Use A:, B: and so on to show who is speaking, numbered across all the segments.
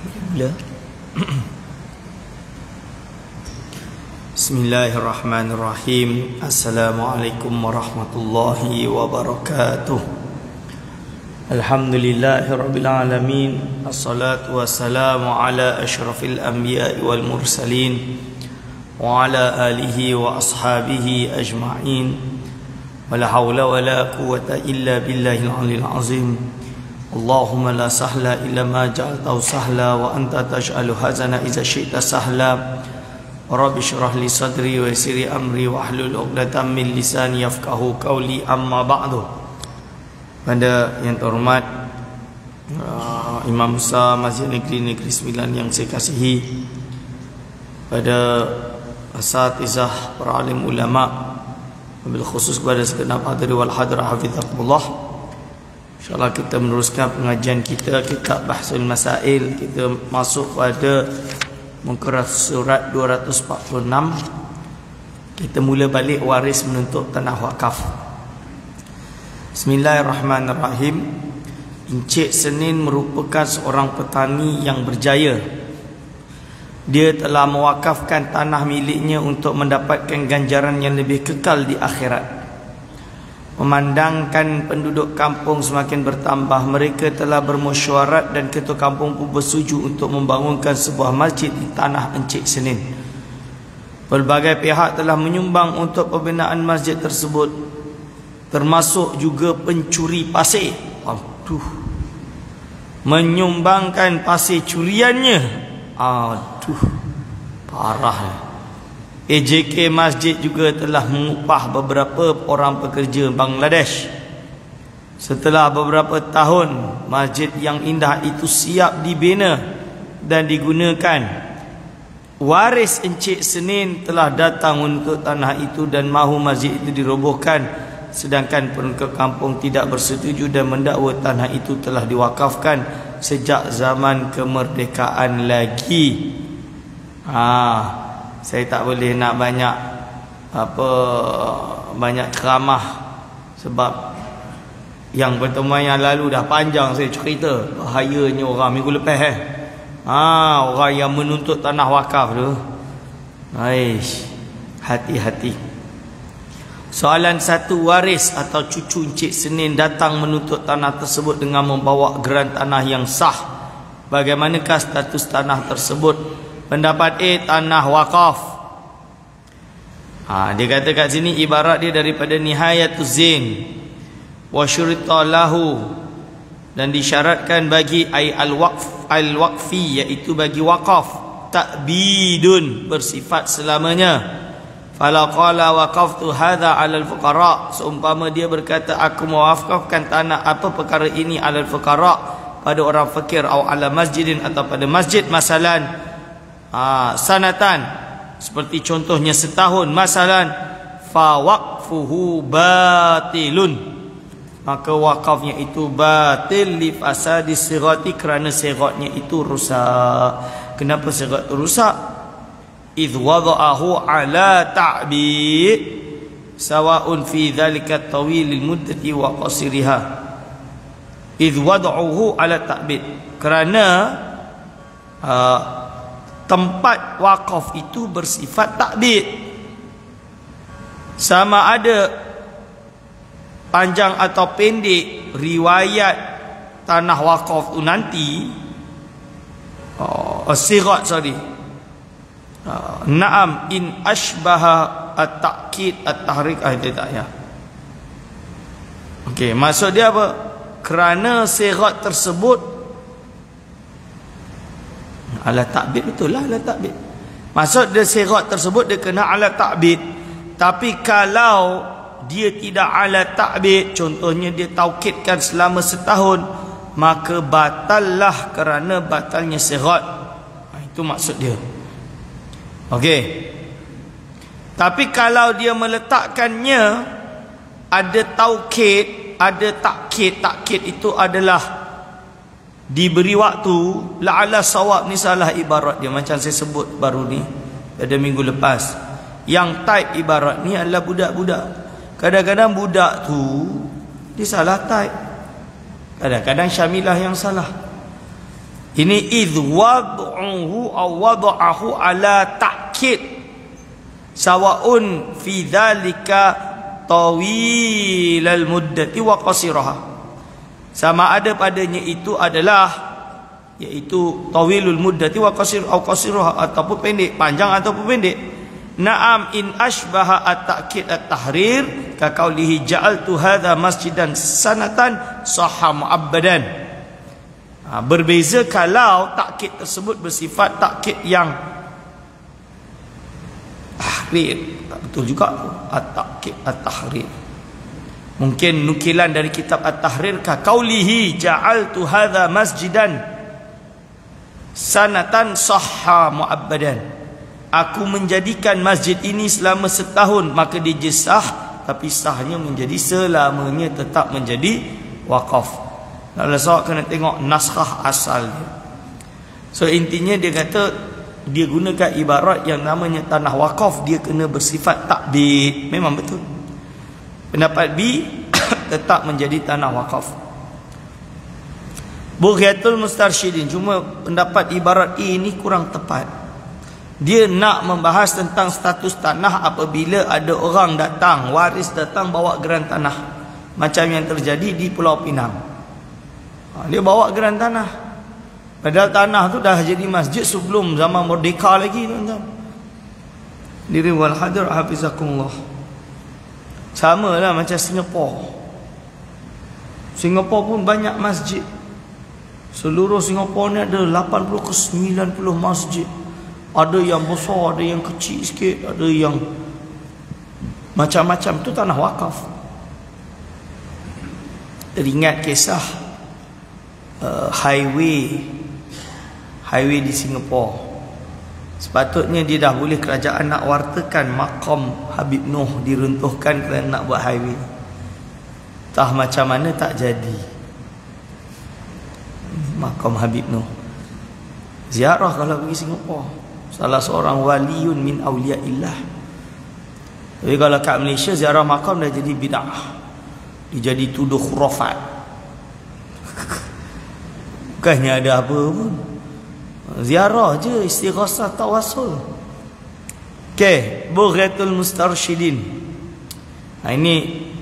A: Bila? Bismillahirrahmanirrahim. Assalamualaikum warahmatullahi wabarakatuh. Alhamdulillahirabbil alamin. Assalatu wassalamu ala asyrafil anbiya'i wal mursalin wa ala alihi wa ashabihi ajma'in. Wala haula wala quwwata illa billahil aliyil azim. Allahumma la sahla illa ma ja'altahu sahla wa anta taj'alu hazana idza syi'ta sahla. Rabbi shrah li sadri wa yassir li amri wa hlul 'uqdatam min lisani yafqahu qawli, amma ba'du. Pada yang terhormat Imam Besar Masjid Negeri Sembilan yang saya kasihi, pada asatizah para alim ulama, wabil khusus kepada segenap hadiri wal hadirah hafizakumullah. InsyaAllah kita meneruskan pengajian kita kitab Bahsul Masail. Kita masuk pada muka surat 246. Kita mula balik waris menuntut tanah wakaf. Bismillahirrahmanirrahim. Encik Senin merupakan seorang petani yang berjaya. Dia telah mewakafkan tanah miliknya untuk mendapatkan ganjaran yang lebih kekal di akhirat. Memandangkan penduduk kampung semakin bertambah, mereka telah bermesyuarat dan ketua kampung pun bersetuju untuk membangunkan sebuah masjid di tanah Encik Senin. Pelbagai pihak telah menyumbang untuk pembinaan masjid tersebut, termasuk juga pencuri pasir. Aduh, menyumbangkan pasir curiannya. Aduh, parah. AJK Masjid juga telah mengupah beberapa orang pekerja Bangladesh. Setelah beberapa tahun, masjid yang indah itu siap dibina dan digunakan. Waris Encik Senin telah datang untuk tanah itu dan mahu masjid itu dirobohkan, sedangkan penduduk kampung tidak bersetuju dan mendakwa tanah itu telah diwakafkan sejak zaman kemerdekaan lagi. Saya tak boleh nak banyak ceramah, sebab yang pertemuan yang lalu dah panjang saya cerita bahayanya orang minggu lepas orang yang menuntut tanah wakaf tu. Hati-hati. Soalan satu, waris atau cucu Encik Senin datang menuntut tanah tersebut dengan membawa geran tanah yang sah. Bagaimanakah status tanah tersebut? Pendapat A, tanah wakaf. Dia kata kat sini ibarat dia daripada Nihayatuz Zain wa syurita lahu, dan disyaratkan bagi al-waqfi, iaitu bagi wakaf, ta'bidun, bersifat selamanya. Fala qala waqaftu hadha 'alal fuqara, seumpama dia berkata aku mewakafkan tanah apa perkara ini 'alal fuqara, pada orang fakir, atau 'ala masjidin, atau pada masjid, masalan sanatan, seperti contohnya setahun, masalan, fa waqfuhu batilun, maka wakafnya itu batil, li fasadi sirati, kerana siratnya itu rusak. Kenapa sirat itu rusak? Idh wada'ahu ala ta'bid sawa'un fi dhalika tawilil muddati wa qasiriha. Idh wada'ahu ala ta'bid, kerana tempat wakaf itu bersifat takbid. Sama ada panjang atau pendek riwayat tanah wakaf itu nanti, na'am in ashbaha at-ta'kid at-tahrik, dia tak ya. Okey, maksud dia apa? Kerana sirat tersebut ala ta'bid, betul lah ala ta'bid. Maksud dia sirat tersebut dia kena ala ta'bid. Tapi kalau dia tidak ala ta'bid, contohnya dia taukidkan selama setahun, maka batallah kerana batalnya sirat. Itu maksud dia. Okey. Tapi kalau dia meletakkannya ada taukid, ada takkid. Takkid itu adalah diberi waktu, la'ala sawab, ni salah ibarat dia, macam saya sebut baru ni pada minggu lepas. Yang type ibarat ni adalah budak-budak. Kadang-kadang budak tu dia salah type, kadang-kadang Syamilah yang salah. Ini idh wad'uhu aw wad'ahu ala ta'kid sawaun fi dzalika tawilal muddati wa qasiraha. Sama ada padanya itu adalah iaitu tawilul muddati wa qasiraha, ataupun pendek, panjang ataupun pendek. Naam in ashbaha at-ta'kid at-tahrir ka qaulihi ja'altu hadza masjidan sanatan sahha mu'abbadan. Berbeza kalau takkid tersebut bersifat takkid yang tahrir. Tak betul juga at-takkid at-tahrir. Mungkin nukilan dari kitab at-tahrir ka qaulihi ja'altu hadza masjidan sanatan sahha mu'abbadan. Aku menjadikan masjid ini selama setahun, maka dia sah, tapi sahnya menjadi selamanya tetap menjadi wakaf. Kalau soal kena tengok naskah asalnya. So intinya dia kata dia gunakan ibarat yang namanya tanah wakaf, dia kena bersifat takbid. Memang betul. Pendapat B tetap menjadi tanah wakaf. Bughiyatul Mustarsyidin, cuma pendapat ibarat ini kurang tepat. Dia nak membahas tentang status tanah apabila ada orang datang, waris datang bawa geran tanah, macam yang terjadi di Pulau Pinang. Dia bawa geran tanah, padahal tanah tu dah jadi masjid sebelum zaman merdeka lagi, tuan-tuan. Diri wal hadir hafizakumullah. Sama lah macam Singapura. Singapura pun banyak masjid. Seluruh Singapura ni ada 80 ke 90 masjid. Ada yang besar, ada yang kecil sikit, ada yang macam-macam. Tu tanah wakaf. Teringat kisah highway di Singapura. Sepatutnya dia dah boleh, kerajaan nak wartakan makam Habib Noh diruntuhkan kerana nak buat highway. Entah macam mana tak jadi makam Habib Noh. Ziarah kalau pergi Singapura, salah seorang waliun min awliyaillah. Tapi kalau kat Malaysia ziarah makam dah jadi bid'ah, dia jadi tuduh khurafat. Bukannya ada apa pun, ziarah je, istighasah, tawassul. Okey, Bughiyatul Mustarsyidin. Ini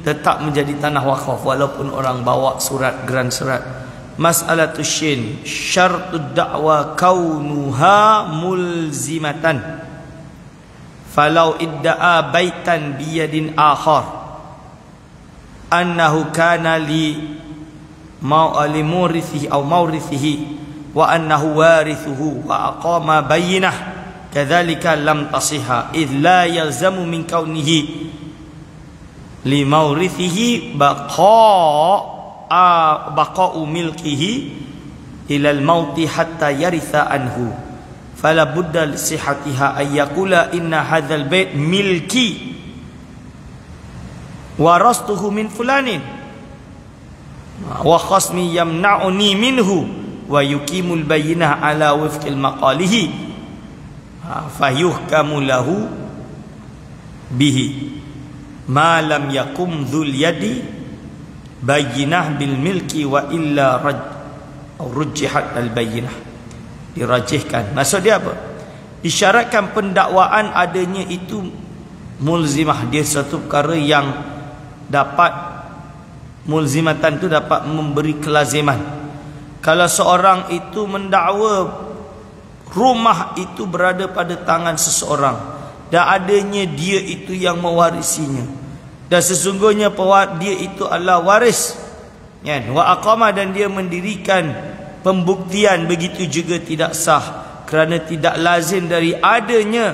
A: tetap menjadi tanah wakaf walaupun orang bawa surat, geran surat. Mas'alatul syin syartud da'wa kaunuha mulzimatan falau idda'a baitan biyadin akhar annahu kana li maurithihi aw maurithihi wa annahu warithuhu wa aqama bayyinah kadzalika lam tasihha idh la yalzamu min kaunihi li maurithihi baqa'u milkihi ilal mauti hatta yaritha anhu fala budda li sihhatiha ay yaqula inna hadzal bait milki warastuhu min fulanin wa khasmi yamna'uni minhu wa yuqimul bayyinah ala wifqil maqalihi fayuhkamu lahu bihi ma lam yakum dzul yadi bayyinah bil milki wa illa rujjihat al bayyinah. Dirajihkan. Maksud dia apa? Isyaratkan pendakwaan adanya itu mulzimah, dia satu perkara yang dapat, mulzimatan itu dapat memberi kelaziman. Kalau seorang itu mendakwa rumah itu berada pada tangan seseorang dan adanya dia itu yang mewarisinya, dan sesungguhnya dia itu adalah waris, kan? Wa aqama, dan dia mendirikan pembuktian, begitu juga tidak sah kerana tidak lazim dari adanya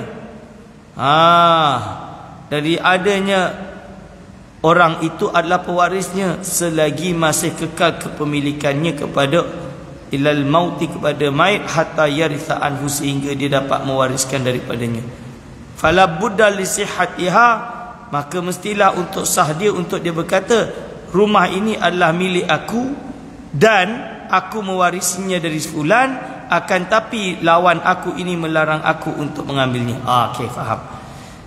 A: orang itu adalah pewarisnya selagi masih kekal kepemilikannya kepada ilal mauti, kepada mayit, hatta yaritha anhu, sehingga dia dapat mewariskan daripadanya. Fala budda li sihhatiha, maka mestilah untuk sah dia, untuk dia berkata rumah ini adalah milik aku dan aku mewarisinya dari fulan, akan tapi lawan aku ini melarang aku untuk mengambilnya. Okey, faham.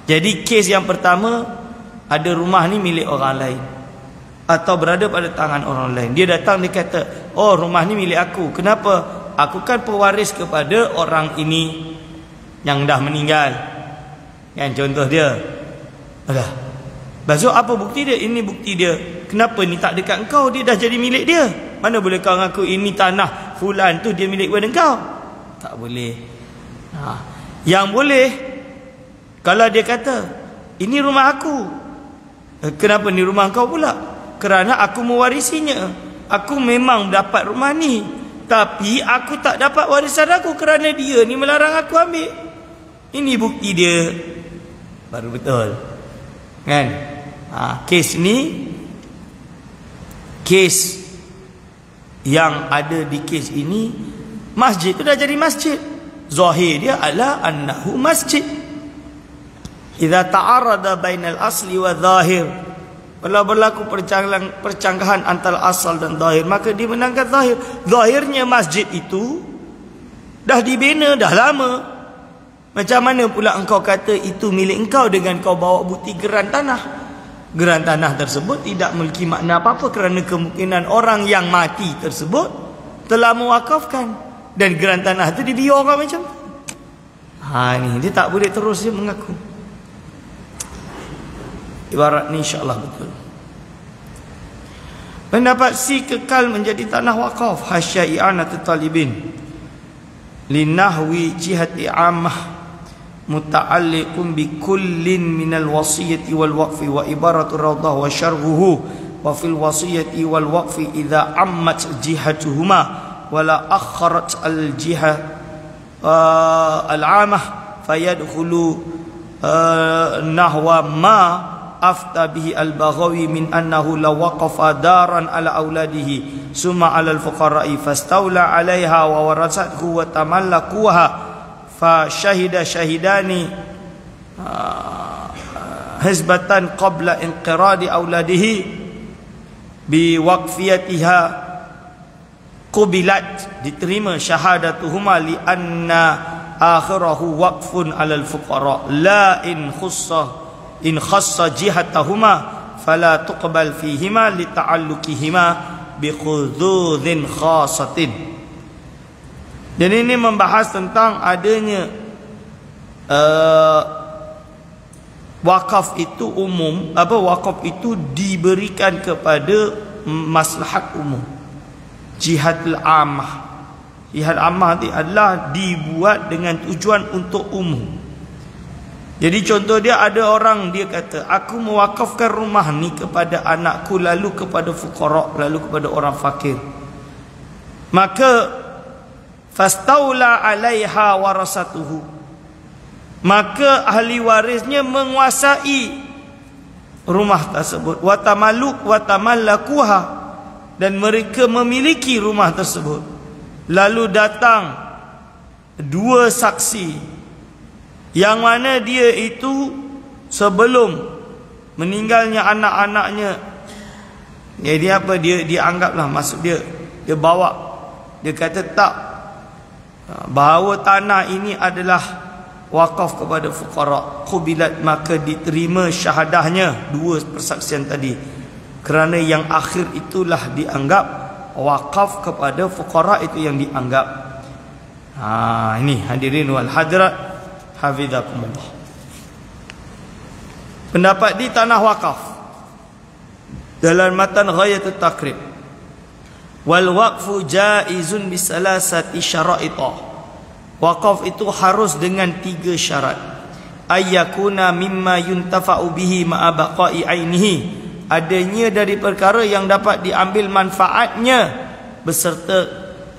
A: Jadi kes yang pertama, ada rumah ni milik orang lain atau berada pada tangan orang lain. Dia datang, dia kata, oh rumah ni milik aku. Kenapa? aku kan pewaris kepada orang ini yang dah meninggal. Kan contoh dia. Alah. Lepas tu apa bukti dia? Ini bukti dia. Kenapa ni tak dekat engkau? Dia dah jadi milik dia. Mana boleh kau ngaku ini tanah fulan tu dia milik kepada engkau? Tak boleh. Yang boleh, kalau dia kata ini rumah aku, kenapa ni rumah kau pula? Kerana aku mewarisinya. Aku memang dapat rumah ni, tapi aku tak dapat warisan aku kerana dia ni melarang aku ambil. Ini bukti dia, baru betul. Kan? Kes ni, kes yang ada di kes ini, masjid tu dah jadi masjid. Zahir dia adalah annahu masjid. Idza ta'arada bainal asli wa zahir, kalau berlaku percanggahan antara asal dan zahir, maka dimenangkan zahir. Zahirnya masjid itu dah dibina dah lama. Macam mana pula engkau kata itu milik engkau dengan kau bawa bukti geran tanah? Geran tanah tersebut tidak memiliki makna apa-apa kerana kemungkinan orang yang mati tersebut telah mewakafkan. Dan geran tanah itu dibiarkan macam tu. Ni dia tak boleh terus dia mengaku. Ibarat ni insya-Allah betul. Pendapat C, kekal menjadi tanah wakaf. Hasya i'anat talibin linahwi jihati ammah muta'alliqun bi kullin minal wasiyati wal waqfi wa ibaratu rawdah wa syarhuhu wa fil wasiyati wal waqfi idza ammat jihatuhuma wala akharat al jihah al amah fayadkhulu nahwa ma afta bihi al Baghawi min annahu law waqafa daran ala auladihi summa ala al fuqara'i fastawla 'alayha wa warasathu wa tamallakuha fa syahida syahidani hizbatan qabla inqiradi auladihi bi waqfiyatiha qubilat, diterima syahadatuhuma li anna akhirahu waqfun 'alal fuqara la in khassa jihatahuma fala tuqbal fihima li ta'alluqihima bi khududhin khasatin. Dan ini membahas tentang adanya wakaf itu umum, wakaf itu diberikan kepada maslahat umum. Jihadul ammah. Jihad ammah itu adalah dibuat dengan tujuan untuk umum. Jadi contoh dia, ada orang dia kata, aku mewakafkan rumah ni kepada anakku, lalu kepada fuqara, lalu kepada orang fakir. Maka fastaula 'alaiha warasatuhu, maka ahli warisnya menguasai rumah tersebut. Wa tamallakuha, dan mereka memiliki rumah tersebut. Lalu datang dua saksi yang mana dia itu sebelum meninggalnya anak-anaknya, jadi apa, dia anggaplah, maksud dia bawa, dia kata tak, bahawa tanah ini adalah wakaf kepada fuqara, qubilat, maka diterima syahadahnya, dua persaksian tadi. Kerana yang akhir itulah dianggap wakaf kepada fuqara, itu yang dianggap. Ini hadirin wal hadirat hafizakumullah. Pendapat di tanah wakaf dalam matan Ghayatul Taqrib, wal waqfu jaizun bisalasati syara'ita. Wakaf itu harus dengan 3 syarat. Ayyakuna mimma yuntafa'u bihi ma'a baqa'i ainihi, adanya dari perkara yang dapat diambil manfaatnya beserta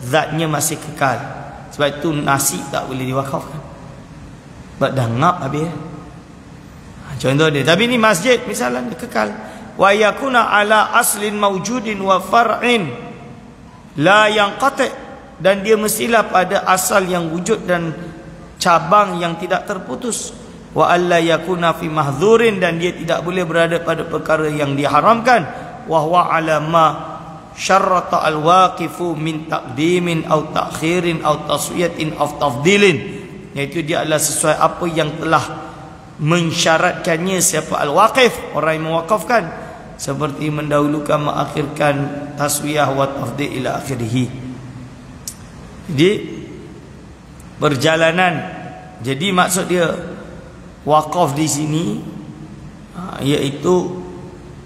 A: zatnya masih kekal. Sebab itu nasi tak boleh diwakafkan, sebab dah ngap habis. Contoh dia, tapi ni masjid misalnya kekal. Wa yakuna ala aslin mawjudin wa far'in la yanqati', dan dia mestilah pada asal yang wujud dan cabang yang tidak terputus. Wa alla yakuna fi mahdhurin, dan dia tidak boleh berada pada perkara yang diharamkan. Wa huwa ala ma syarrata al-waqifu min taqdimin aw ta'khirin aw taswiyatin aw tafdilin, iaitu dia adalah sesuai apa yang telah mensyaratkannya siapa al-waqif, orang yang mewakafkan, seperti mendahulukan, mengakhirkan, taswiyah wa tafdil ila akhirih. Jadi perjalanan, jadi maksud dia wakaf di sini iaitu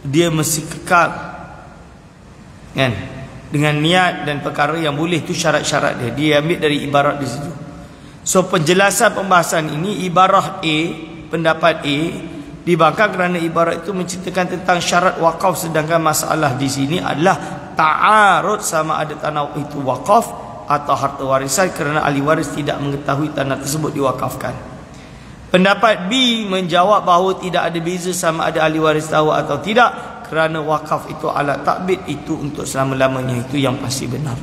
A: dia mesti kekal kan, dengan niat dan perkara yang boleh, tu syarat-syarat dia. Dia ambil dari ibarat di situ. So penjelasan pembahasan ini, ibarat A, pendapat A dibangkang kerana ibarat itu menceritakan tentang syarat wakaf, sedangkan masalah di sini adalah ta'arud sama ada tanah itu wakaf atau harta warisan kerana ahli waris tidak mengetahui tanah tersebut diwakafkan. Pendapat B menjawab bahawa tidak ada beza sama ada ahli waris tahu atau tidak, kerana wakaf itu alat takbid, itu untuk selama-lamanya, itu yang pasti benar.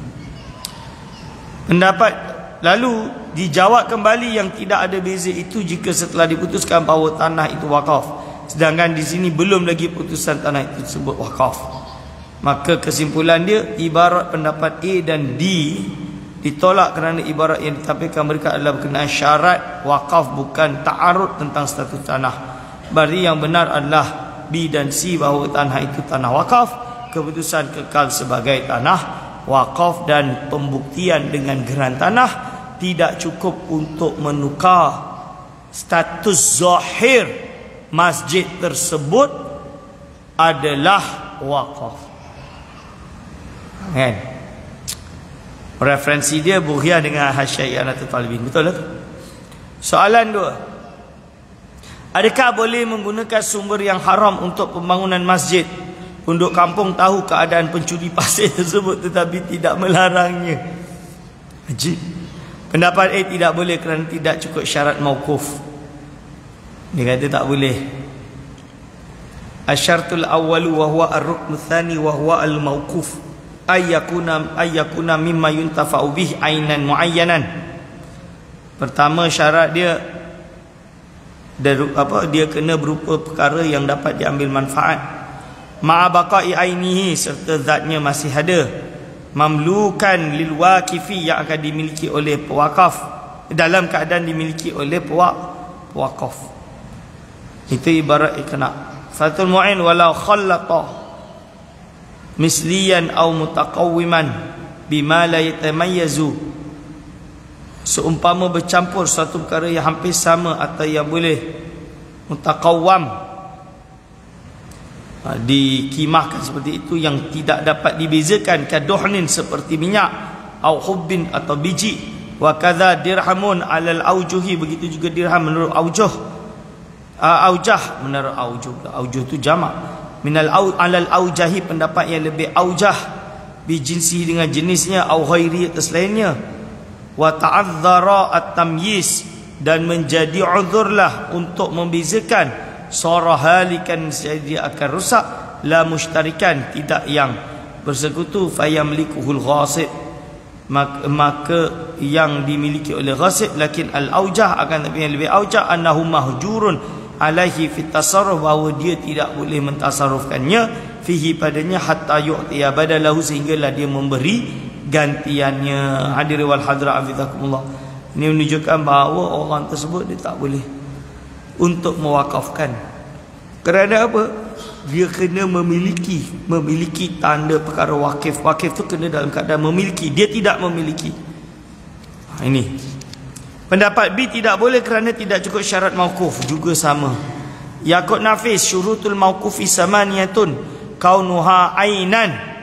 A: Pendapat lalu dijawab kembali yang tidak ada beza itu jika setelah diputuskan bahawa tanah itu wakaf, sedangkan di sini belum lagi putusan tanah itu disebut wakaf. Maka kesimpulan dia, ibarat pendapat A dan D ditolak kerana ibarat yang ditampilkan mereka adalah berkenaan syarat wakaf, bukan ta'arud tentang status tanah. Berarti yang benar adalah B dan C, bahawa tanah itu tanah wakaf, keputusan kekal sebagai tanah wakaf, dan pembuktian dengan geran tanah tidak cukup untuk menukar status zahir masjid tersebut adalah wakaf. Kan? Referensi dia Bughiyah dengan Hasyiah I'anatul Talibin. Betul tak? Soalan 2. Adakah boleh menggunakan sumber yang haram untuk pembangunan masjid? Penduduk kampung tahu keadaan pencuri pasir tersebut tetapi tidak melarangnya. Ajib. Pendapat A tidak boleh kerana tidak cukup syarat mauquf. Dia kata tak boleh. Asyartul awwalu wa huwa ar-ruknu tsani wa huwa al-mauquf. Ayyakuna mimma yuntafa'u bih ainan muayyanan. Pertama syarat dia dia kena berupa perkara yang dapat diambil manfaat, ma'a baqa'i ainihi, serta zatnya masih ada, mamlukan lil waqifi, yang akan dimiliki oleh pewakaf, dalam keadaan dimiliki oleh pewakaf. Itu ibarat ikna. Fatul mu'in walau khallata misliyan aw mutaqawwiman bima la yatamayyazu, seumpama bercampur suatu perkara yang hampir sama atau yang boleh mutaqawwam, dikimahkan seperti itu, yang tidak dapat dibezakan, kaduhnin seperti minyak, au hubbin atau biji, wa kadza dirhamun alal aujuhi, begitu juga dirham menurut aujuh, aujah menurut aujuh itu jamak, minal alal aujahi, pendapat yang lebih aujah, bijinsi dengan jenisnya, au ghairi atau selainnya, wa ta'adzara at-tamyiz, dan menjadi uzurlah untuk membezakan, sara halikan, dia akan rusak, la mushtarikan, tidak yang bersekutu, fayamlikuhul ghasib, maka yang dimiliki oleh ghasib. Lakin al-aujah, akan tapi yang lebih aujah, annahu mahjurun alaihi fit tasarruf, bahawa dia tidak boleh mentasarrufkannya fihi padanya, hatta yu'tiya badalahu, sehinggalah dia memberi gantiannya. Hadirin wal hadirat afizakumullah. Ini menunjukkan bahawa orang tersebut dia tak boleh untuk mewakafkan. Kerana apa? Dia kena memiliki tanda perkara wakif. Wakif tu kena dalam keadaan memiliki. Dia tidak memiliki. Ini pendapat B tidak boleh kerana tidak cukup syarat mauquf, juga sama. Yaqut nafis, syurutul mauqufi samaniyatun kaunuha ainan.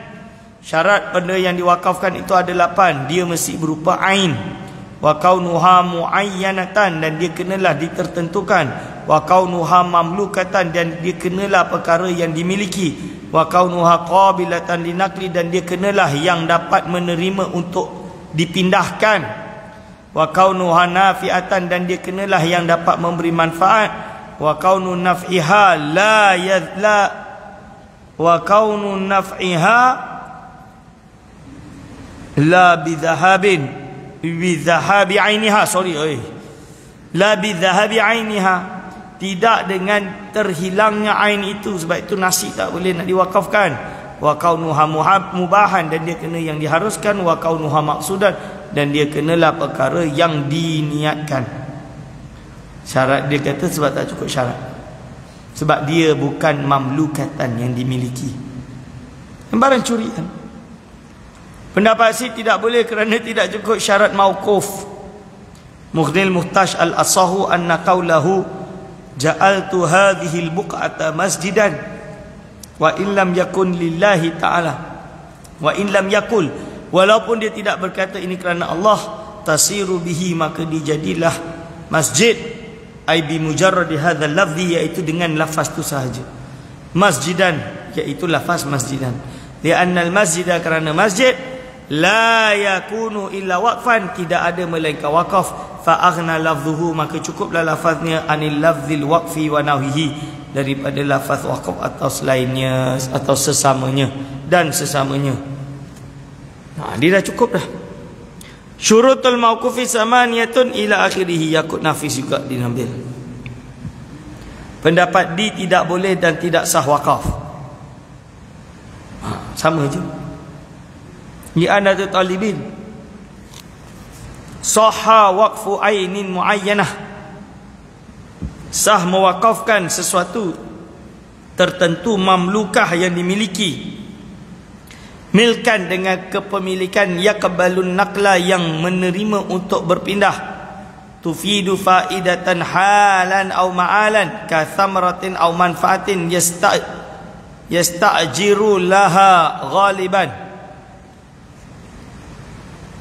A: Syarat benda yang diwakafkan itu ada 8. Dia mesti berupa ain. Wa kaunuha muayyanatan, dan dia kenalah ditertentukan. Wa kaunuha mamlukatan, dan dia kenalah perkara yang dimiliki. Wa kaunuha qabilatan linaqli, dan dia kenalah yang dapat menerima untuk dipindahkan. Wa kaunuha nafi'atan, dan dia kenalah yang dapat memberi manfaat. Wa kaunu naf'iha wa kaunu naf'iha la bidhahabi ainiha, la bidhahabi ainiha, tidak dengan terhilangnya ain itu. Sebab itu nasi tak boleh nak diwakafkan. Wa kaunuha mubahan, dan dia kena yang diharuskan. Wa kaunuha maqsudan, dan dia kenalah perkara yang diniatkan. Syarat dia kata sebab tak cukup syarat, sebab dia bukan mamlukatan yang dimiliki, barang curian. Pendapat C tidak boleh kerana tidak cukup syarat mauquf. Mughnil Muhtaj al-asahu anna qawlahu ja'altu hadhihi al-buq'ata masjidan wa in lam yakun lillahi ta'ala wa in lam yakul, walaupun dia tidak berkata ini kerana Allah, tasiru bihi, maka dijadilah masjid, ai bi mujarradi hadzal lafzi, iaitu dengan lafaz itu sahaja, masjidan, iaitu lafaz masjidan. Li'anna al-masjida, kerana masjid, la yakunu illa waqfan, tidak ada melainkan waqaf, fa aghna lafzuhu, maka cukuplah lafaznya anil lafzil waqfi wa nahwihi, daripada lafaz waqaf atau selainnya atau sesamanya dan sesamanya. Nah, dia dah cukup dah. Syurutul mauqufi samaniyatun ila akhirih, Yakut Nafis juga diambil. Pendapat D tidak boleh dan tidak sah waqaf. Sama je. Li'anatu talibin sahha waqfu ainin muayyanah, sah mewakafkan sesuatu tertentu, mamlukah yang dimiliki, milkan dengan kepemilikan, yaqbalun naqla yang menerima untuk berpindah, tufidu faidatan halan aw ma'alan ka thamratin aw manfaatin yasta'jiru laha ghaliban,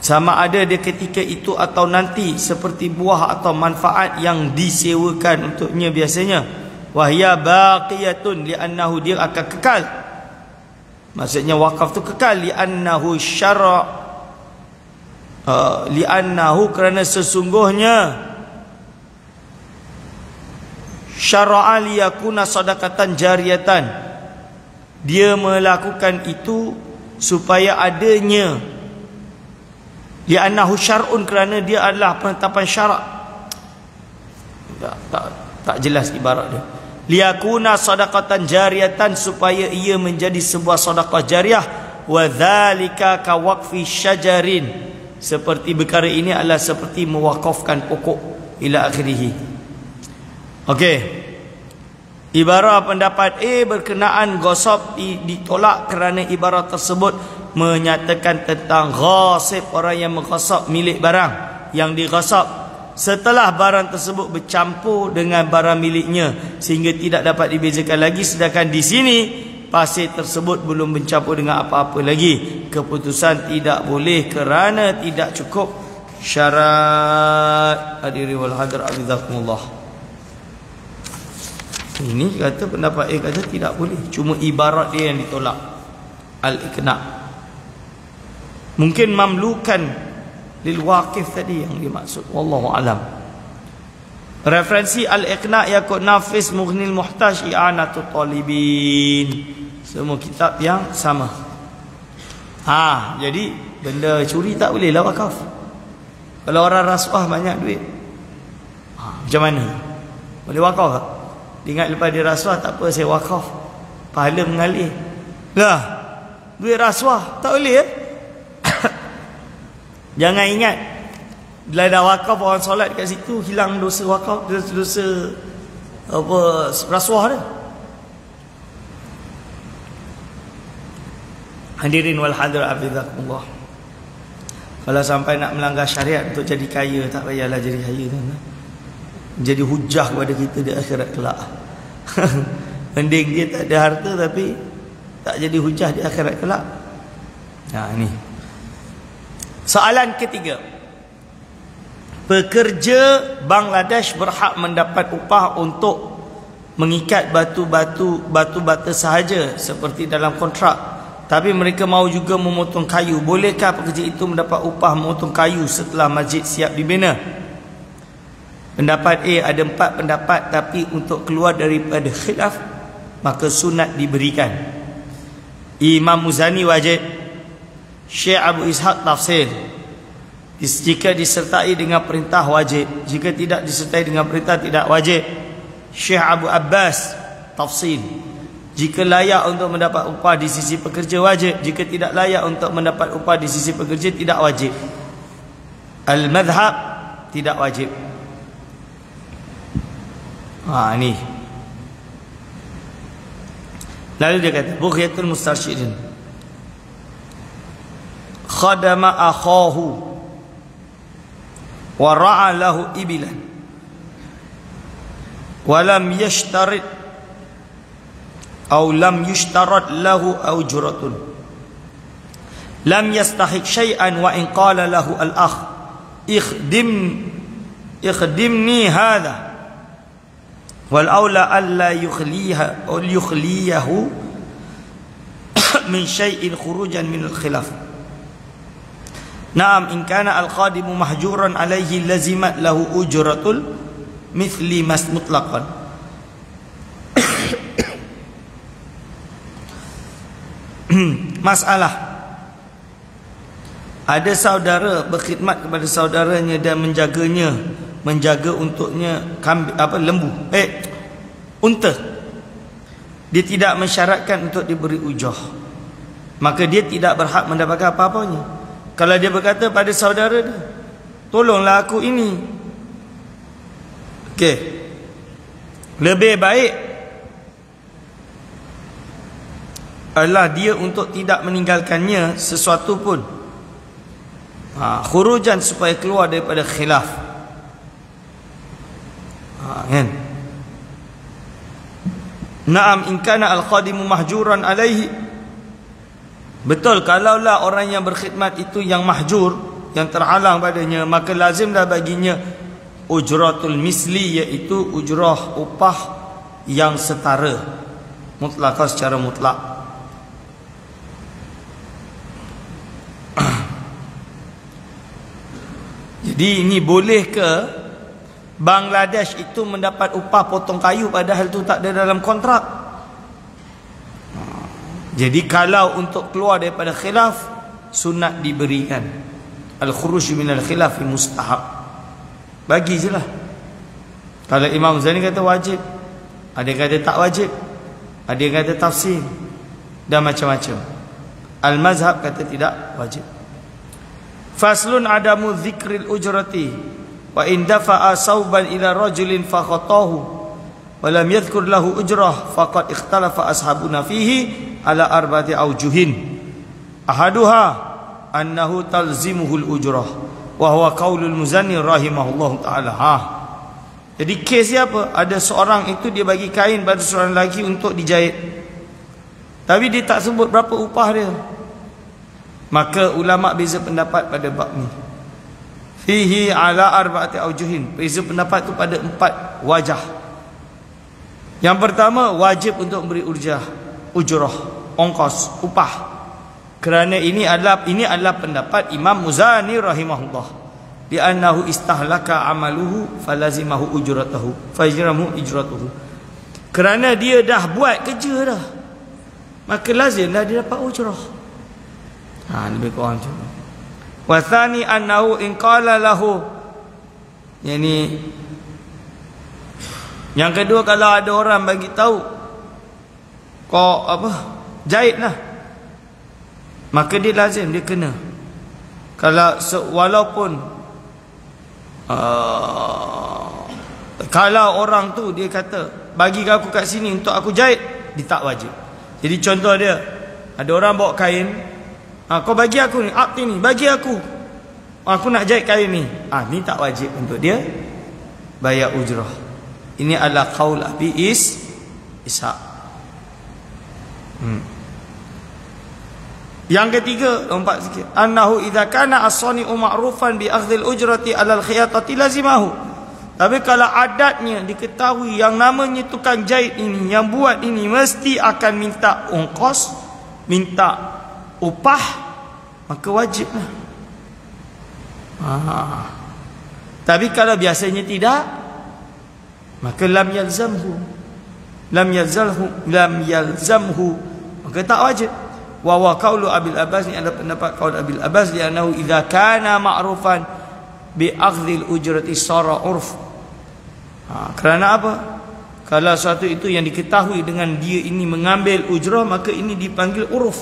A: sama ada dia ketika itu atau nanti, seperti buah atau manfaat yang disewakan untuknya biasanya. Wahya baqiyatun li'annahu, dia akan kekal. Maksudnya wakaf tu kekal, li'annahu li'annahu, kerana sesungguhnya syara'a liyakuna sadaqatan jariyatan, dia melakukan itu supaya adanya, li'annahu syar'un, kerana dia adalah penetapan syarak. Tak jelas ibarat dia. Liyakuna sadaqatan jariyatan, supaya ia menjadi sebuah sedekah jariah. Wa dzalika ka waqfi syajarin, seperti perkara ini adalah seperti mewakafkan pokok, ila akhirih. Okey. Ibarat pendapat A berkenaan ghasab ditolak kerana ibarat tersebut menyatakan tentang ghasib, orang yang mengghasab milik barang yang dighasab setelah barang tersebut bercampur dengan barang miliknya sehingga tidak dapat dibezakan lagi. Sedangkan di sini pasir tersebut belum bercampur dengan apa-apa lagi. Keputusan tidak boleh kerana tidak cukup syarat. Hadirin wal hadir azizakumullah. Ini kata pendapat A kata tidak boleh, cuma ibarat dia yang ditolak, al-iqna'. Mungkin mamlukan lil waqif tadi yang dimaksud, wallahu alam. Referensi al-iqna' Yakut Nafis, Mughnil Muhtaj, I'anatut Talibin, semua kitab yang sama. Jadi benda curi tak boleh lah wakaf. Kalau orang rasuah banyak duit, macam mana? Boleh wakaf tak? Ingat lepas dia rasuah, tak apa saya wakaf, pahala mengalir. Lah, duit rasuah tak boleh Jangan ingat bila dah wakaf orang solat kat situ hilang dosa wakaf, dosa apa rasuah dia. Hadirin wal hadir afizakumullah. Kalau sampai nak melanggar syariat untuk jadi kaya, tak payahlah jadi kaya tu. Jadi hujah kepada kita di akhirat kelak. Mending dia tak ada harta tapi tak jadi hujah di akhirat kelak. Ini soalan ketiga. Pekerja Bangladesh berhak mendapat upah untuk mengikat batu-bata sahaja seperti dalam kontrak, tapi mereka mahu juga memotong kayu. Bolehkah pekerja itu mendapat upah memotong kayu setelah masjid siap dibina? Pendapat A, ada 4 pendapat, tapi untuk keluar daripada khilaf maka sunat diberikan. Imam Muzani wajib, Syekh Abu Ishaq tafsir. Jika disertai dengan perintah wajib, jika tidak disertai dengan perintah tidak wajib. Syekh Abu Abbas tafsir. Jika layak untuk mendapat upah di sisi pekerja wajib, jika tidak layak untuk mendapat upah di sisi pekerja tidak wajib. Al-madhhab tidak wajib. Ni. Lalu dia kata Bughyatul Mustarsyidin, khadama akhahu wa ra'a lahu ibilan wa lam yashtarit aw lam yushtarat lahu ujratun lam yastahiq syai'an wa in qala lahu al-akh ikhdimni hadha wal aula alla yukhliyahu min syai'in khurujan min al-khilaf. Naam in kana al-khadimu mahjuran alaihi lazimat lahu ujratul mithli mas mutlaqan. Masalah, ada saudara berkhidmat kepada saudaranya dan menjaga untuknya lembu, unta. Dia tidak mensyaratkan untuk diberi ujah, maka dia tidak berhak mendapatkan apa-apanya. Kalau dia berkata pada saudara dia, tolonglah aku ini, okey, lebih baik adalah dia untuk tidak meninggalkannya sesuatu pun, khurujan supaya keluar daripada khilaf, kan? Naam in kana al-khadimu mahjuran alaihi. Betul, kalaulah orang yang berkhidmat itu yang mahjur, yang terhalang padanya, maka lazimlah baginya ujratul misli, iaitu ujrah upah yang setara, mutlak, secara mutlak. Jadi ini boleh ke Bangladesh itu mendapat upah potong kayu padahal itu tak ada dalam kontrak? Jadi kalau untuk keluar daripada khilaf, sunat diberikan. Al-khuruj minal khilaf mustahab. Bagi je lah. Kalau Imam Zani kata wajib, ada yang kata tak wajib, ada yang kata tafsir, dan macam-macam. Al-mazhab kata tidak wajib. Faslun adamu zikril ujrati wa in dafa'a sauban ila rajulin fakhatahu wa lam yadhkur lahu ujrah faqad ikhtalafa ashabuna fihi ala arba'ati aujuhin. Ahaduha annahu talzimuhul ujrah wa huwa qaulul muzanni rahimahullahu taala. Jadi kes dia apa? Ada seorang itu dia bagi kain pada seorang lelaki untuk dijahit, tapi dia tak sebut berapa upah dia. Maka ulama beza pendapat pada bab ni. Fihi ala arba'ati aujuhin. Beza pendapat itu pada 4 wajah. Yang pertama, wajib untuk memberi ujrah, ongkos, upah. Kerana ini adalah pendapat Imam Muzani rahimahullah. Di annahu istahlaka amaluhu falazimahu ujratahu fajramu ijratuhu. Kerana dia dah buat kerja dah, maka lazimlah dia dapat ujrah. Lebih kurang macam tu. Wa thani annahu in qala lahu, yang kedua, kalau ada orang bagi tahu kau jahit lah, maka dia lazim, dia kena. Kalau walaupun kalau orang tu dia kata bagi aku kat sini untuk aku jahit, dia tak wajib. Jadi contoh dia, ada orang bawa kain, kau bagi aku ni, akti ni, bagi aku nak jahit kain ni, ni tak wajib untuk dia bayar ujrah. Ini adalah qaul Abi Ishaq. Yang ketiga, lompat sikit, annahu idza kana as-sani'u ma'rufan bi akhdhil ujrati 'alal khiyatati lazimahu. Tapi kalau adatnya diketahui yang namanya tukang jahit ini, yang buat ini mesti akan minta ongkos, minta upah, maka wajiblah. Tapi kalau biasanya tidak, maka lam yalzamhu, maka tak wajib. Wa wa qaulu Abil Abbas, ni adalah pendapat qaul Abil Abbas, dia annahu idza kana ma'rufan bi akhdhil ujrati sara urf. Kerana apa? Kalau sesuatu itu yang diketahui dengan dia ini mengambil ujrah, maka ini dipanggil uruf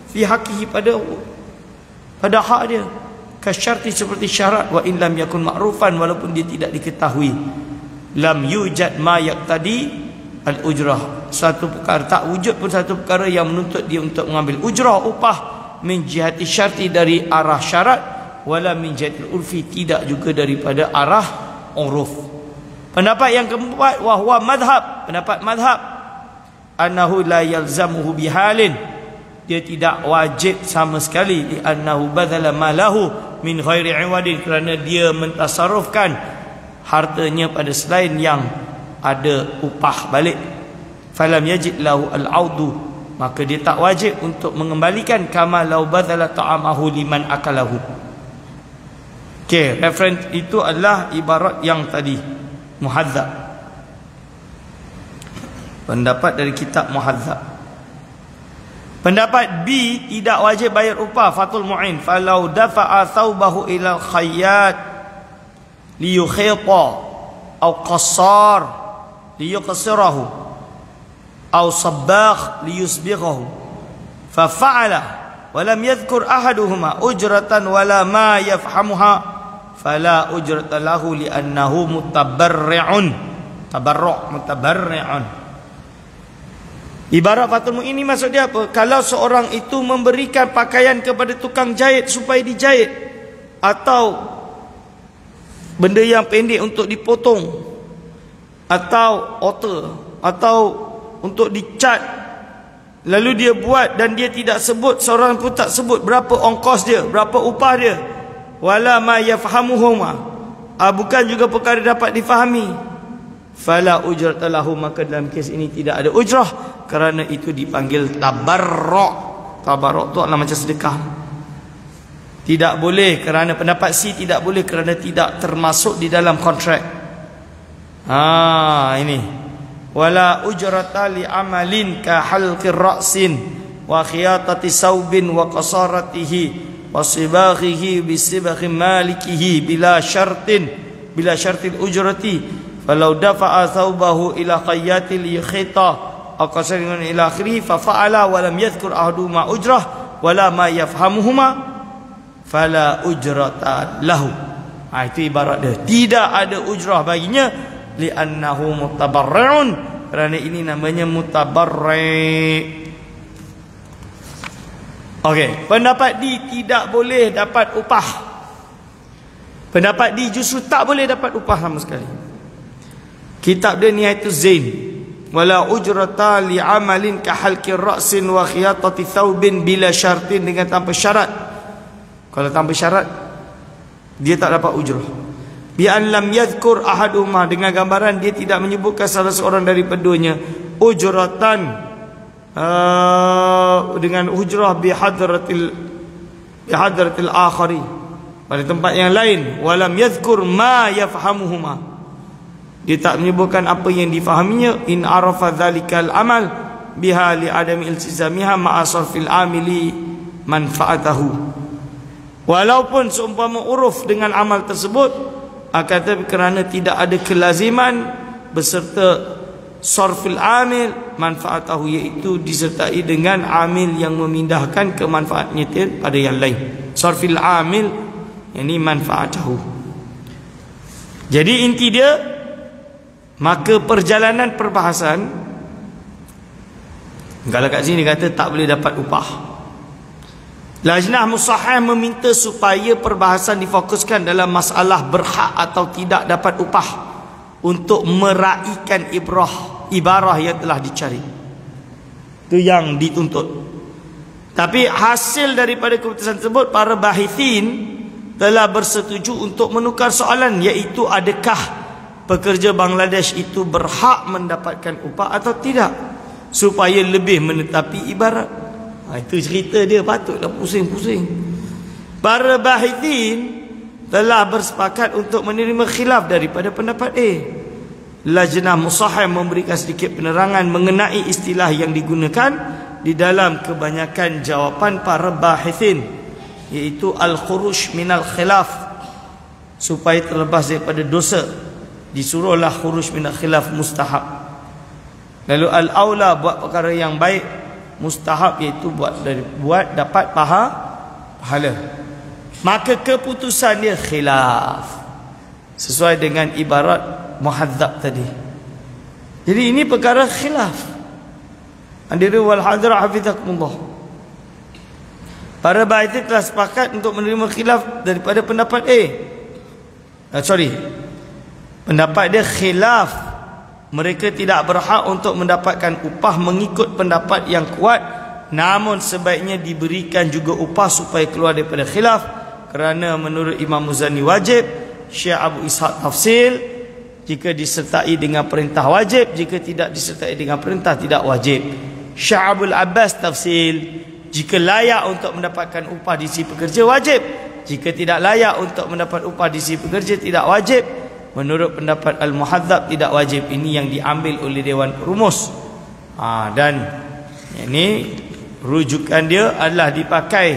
A: fi haqqihi, pada hak dia. Kasyarti, seperti syarat, wa in lam yakun ma'rufan, walaupun dia tidak diketahui. Lam yujad ma yaqtadi al-ujrah, satu perkara tak wujud pun satu perkara yang menuntut dia untuk mengambil ujrah, upah min jihati syarti dari arah syarat, wala min jihatil urfi tidak juga daripada arah uruf. Pendapat yang keempat, wahwa madhab, pendapat madhab, annahu la yalzamuhu bihalin, dia tidak wajib sama sekali, li annahu badala malahu min ghairi iwadin, kerana dia mentasarrufkan hartanya pada selain yang ada upah balik. Falam yajid lahu al-audu, maka dia tak wajib untuk mengembalikan, kama law badala ta'amahu liman akalahu. Okey, reference itu adalah ibarat yang tadi, Muhadzab. Pendapat dari kitab Muhadzab. Pendapat B, tidak wajib bayar upah, Fathul Mu'in. Falau dafa'a thawbahu ilal khayyat liyukhita aw qassar liyuqsirahu aw sabbagh liyusbighahu fafa'ala walam yadhkur ahaduhuma ujratan wala ma yafhamuha fala ujrata lahu li'annahu mutabarri'un. Mutabarri'un. Ibarat Fathul Mu'in ini maksud dia apa? Kalau seorang itu memberikan pakaian kepada tukang jahit supaya dijahit, atau benda yang pendek untuk dipotong, atau otter, atau untuk dicat, lalu dia buat dan dia tidak sebut, seorang pun tak sebut berapa ongkos dia, berapa upah dia, wala ma yafhamuhuma, bukan juga perkara dapat difahami, fala ujrata lahu, maka dalam kes ini tidak ada ujrah, kerana itu dipanggil tabarruk. Tabarruk tu adalah macam sedekah. Tidak boleh, kerana pendapat C tidak boleh, kerana tidak termasuk di dalam kontrak. Ini wala ujrata li amalin ka halqir ra'sin wa khiyatati saubin wa qasaratihi wa sibaghihi bi sibaghi malikihi bila syartil ujrati falau dafa'a thawbahu ila khayyatil yukhita aw qasarin ila akhirih fa fa'ala wa lam yadhkur ahaduhuma ujrah wala ma yafhamuhuma fala ujrata lahu. Itu ibarat dia, tidak ada ujrah baginya, li'annahu mutabarri'un, kerana ini namanya mutabarri'. Okey, pendapat D tidak boleh dapat upah. Pendapat D justru tak boleh dapat upah sama sekali. Kitab dia Nihayatuz Zain, wala ujrata li'amalin ka halqir ra'sin wa khiyatati thawbin bila syartin, dengan tanpa syarat. Kalau tanpa syarat dia tak dapat ujrah. Bi an lam yadhkur ahaduhuma, dengan gambaran dia tidak menyebutkan salah seorang daripadanya ujratan, dengan ujrah bi hadratil akhari, pada tempat yang lain. Walam yadhkur ma yafhamuhuma, dia tak menyebutkan apa yang difahaminya. In arafa dhalikal amal biha li adami iltizamiha ma'a sarfil amili manfaatahu, walaupun seumpama uruf dengan amal tersebut, akan kerana tidak ada kelaziman beserta sarfil amil manfaatahu, iaitu disertai dengan amil yang memindahkan kemanfaatnya pada yang lain. Sarfil amil ini manfaatahu. Jadi inti dia, maka perjalanan perbahasan, kalau kat sini kata tak boleh dapat upah, Lajnah Musahih meminta supaya perbahasan difokuskan dalam masalah berhak atau tidak dapat upah, untuk meraihkan ibarah yang telah dicari. Itu yang dituntut. Tapi hasil daripada keputusan tersebut, para bahithin telah bersetuju untuk menukar soalan, iaitu adakah pekerja Bangladesh itu berhak mendapatkan upah atau tidak, supaya lebih menetapi ibarat. Itu cerita dia, patutlah pusing-pusing. Para bahithin telah bersepakat untuk menerima khilaf daripada pendapat A. Lajnah Musahih memberikan sedikit penerangan mengenai istilah yang digunakan di dalam kebanyakan jawapan para bahithin, iaitu al-khuruj minal khilaf, supaya terlepas daripada dosa, disuruhlah khuruj minal khilaf mustahab. Lalu al-aula, buat perkara yang baik, mustahab, iaitu buat dapat pahala. Maka keputusan dia khilaf, sesuai dengan ibarat Muhadzab tadi. Jadi ini perkara khilaf. Hadirin wal hadirat hafizakumullah. Para bahagia telah sepakat untuk menerima khilaf daripada pendapat pendapat dia khilaf. Mereka tidak berhak untuk mendapatkan upah mengikut pendapat yang kuat, namun sebaiknya diberikan juga upah supaya keluar daripada khilaf. Kerana menurut Imam Muzani wajib, Syekh Abu Ishaq tafsil, jika disertai dengan perintah wajib, jika tidak disertai dengan perintah tidak wajib. Syekh Abdul Abbas tafsil, jika layak untuk mendapatkan upah di sisi pekerja wajib, jika tidak layak untuk mendapat upah di sisi pekerja tidak wajib. Menurut pendapat Al-Muhadzab tidak wajib. Ini yang diambil oleh Dewan Perumus. Dan ini rujukan dia adalah dipakai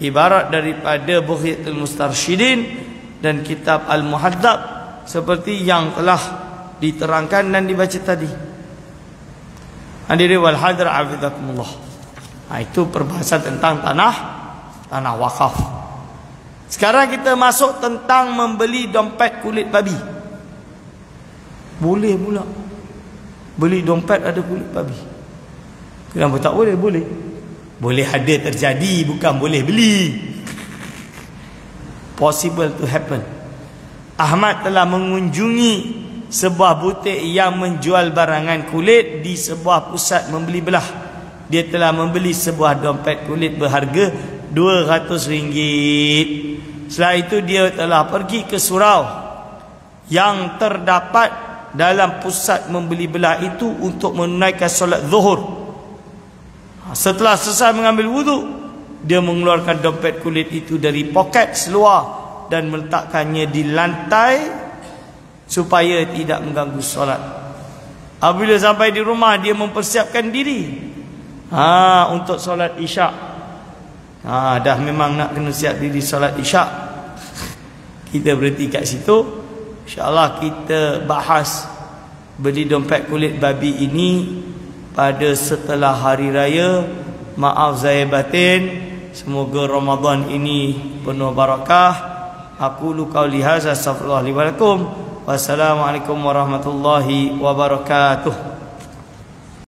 A: ibarat daripada Bughyatul Mustarsyidin dan kitab Al-Muhadzab seperti yang telah diterangkan dan dibaca tadi. Hadirin wal hadirat hafizakumullah. Itu perbahasan tentang tanah wakaf. Sekarang kita masuk tentang membeli dompet kulit babi. Boleh pula beli dompet ada kulit babi. Kenapa tak boleh? Boleh. Boleh ada terjadi, bukan boleh beli. Possible to happen. Ahmad telah mengunjungi sebuah butik yang menjual barangan kulit di sebuah pusat membeli belah. Dia telah membeli sebuah dompet kulit berharga RM200. Setelah itu dia telah pergi ke surau yang terdapat dalam pusat membeli belah itu untuk menunaikan solat zuhur. Setelah selesai mengambil wudu, dia mengeluarkan dompet kulit itu dari poket seluar dan meletakkannya di lantai supaya tidak mengganggu solat. Apabila sampai di rumah, dia mempersiapkan diri untuk solat isyak. Dah memang nak kena siap diri solat isyak. Kita berhenti kat situ. InsyaAllah kita bahas beli dompet kulit babi ini pada setelah hari raya. Maaf zahir batin. Semoga Ramadan ini penuh barakah. Aqulu qauli hadza astaghfirullah li wa lakum. Wassalamualaikum warahmatullahi wabarakatuh.